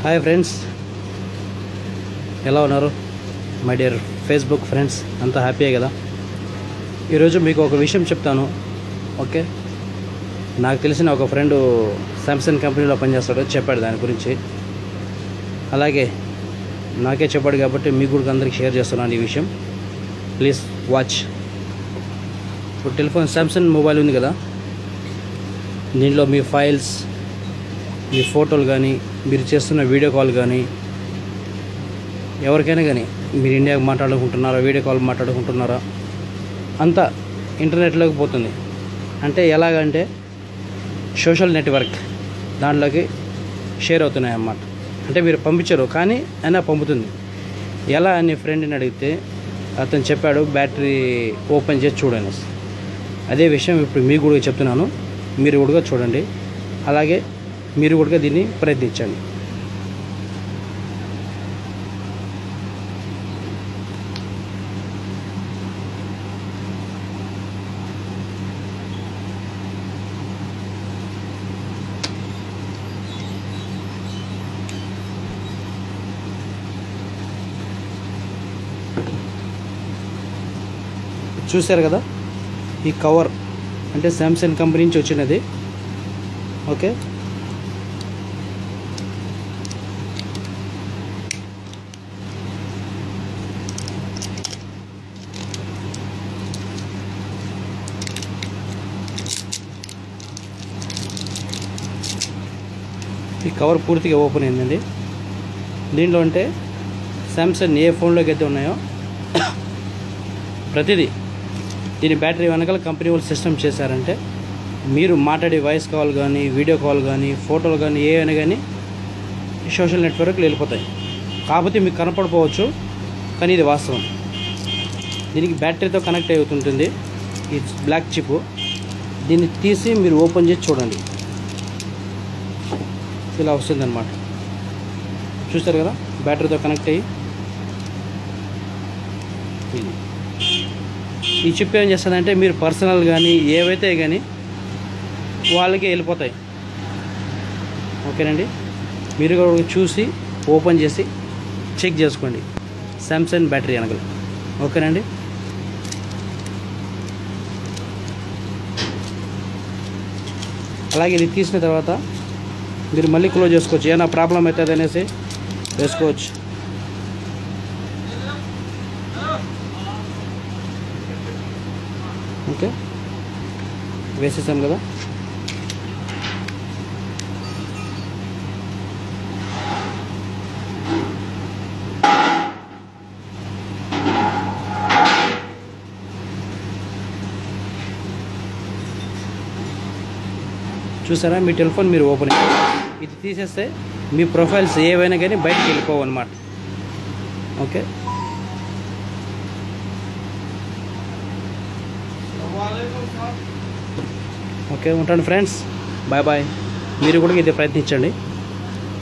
Hi friends, ఎలా ఉన్నారు? My dear Facebook friends, అంతా హ్యాపీయే కదా? ఈరోజు మీకు ఒక విషయం చెప్తాను. ఓకే, నాకు తెలిసిన ఒక ఫ్రెండు శాంసంగ్ కంపెనీలో పనిచేస్తాడు, చెప్పాడు దాని గురించి. అలాగే నాకే చెప్పాడు కాబట్టి మీకు కూడా అందరికి షేర్ చేస్తున్నాను ఈ విషయం. Please watch. ఇప్పుడు టెలిఫోన్ శాంసంగ్ మొబైల్ ఉంది కదా, దీనిలో మీ ఫైల్స్, మీ ఫోటోలు కానీ, మీరు చేస్తున్న వీడియో కాల్ కానీ, ఎవరికైనా కానీ, మీరు ఇండియాకి మాట్లాడుకుంటున్నారా, వీడియో కాల్ మాట్లాడుకుంటున్నారా, అంతా ఇంటర్నెట్లోకి పోతుంది. అంటే ఎలాగంటే సోషల్ నెట్వర్క్ దాంట్లోకి షేర్ అవుతున్నాయి అన్నమాట. అంటే మీరు పంపించరు కానీ అయినా పంపుతుంది. ఎలా అని ఫ్రెండ్ని అడిగితే అతను చెప్పాడు, బ్యాటరీ ఓపెన్ చేసి చూడండి. అదే విషయం ఇప్పుడు మీకు కూడా చెప్తున్నాను, మీరు కూడా చూడండి. అలాగే మీరు కూడా దీన్ని ప్రయత్నించండి. చూశారు కదా, ఈ కవర్ అంటే శాంసంగ్ కంపెనీ నుంచి వచ్చినది. ఓకే, ఈ కవర్ పూర్తిగా ఓపెన్ అయిందండి. దీంట్లో అంటే శాంసంగ్ ఏ ఫోన్లోకి అయితే ఉన్నాయో ప్రతిదీ దీని బ్యాటరీ వెనకాల కంపెనీ వాళ్ళు సిస్టమ్ చేశారంటే మీరు మాట్లాడే వాయిస్ కాల్ కానీ, వీడియో కాల్ కానీ, ఫోటోలు కానీ ఏమైనా కానీ సోషల్ నెట్వర్క్లు వెళ్ళిపోతాయి. కాకపోతే మీకు కనపడిపోవచ్చు, కానీ ఇది వాస్తవం. దీనికి బ్యాటరీతో కనెక్ట్ అవుతుంటుంది ఈ బ్లాక్ చిప్. దీన్ని తీసి మీరు ఓపెన్ చేసి చూడండి, ఇలా వస్తుంది అన్నమాట. చూస్తారు కదా, బ్యాటరీతో కనెక్ట్ అయ్యి ఈ చిప్ ఏం చేస్తుందంటే మీరు పర్సనల్ కానీ ఏవైతే కానీ వాళ్ళకి వెళ్ళిపోతాయి. ఓకేనండి, మీరు కూడా చూసి ఓపెన్ చేసి చెక్ చేసుకోండి శాంసంగ్ బ్యాటరీ వెనకాల. ఓకేనండి, అలాగే ఇది తీసిన తర్వాత మీరు మళ్ళీ క్లోజ్ చేసుకోవచ్చు. ఏమైనా ప్రాబ్లం అవుతుంది అనేసి వేసుకోవచ్చు. ఓకే, వేసేసాం కదా. చూసారా, మీ టెలిఫోన్ మీరు ఓపెన్ ఇది తీసేస్తే మీ ప్రొఫైల్స్ ఏవైనా కానీ బయటకు వెళ్ళిపోవు అన్నమాట. ఓకే, ఓకే, ఉంటాను ఫ్రెండ్స్. Bye bye. మీరు కూడా ఇది ప్రయత్నించండి.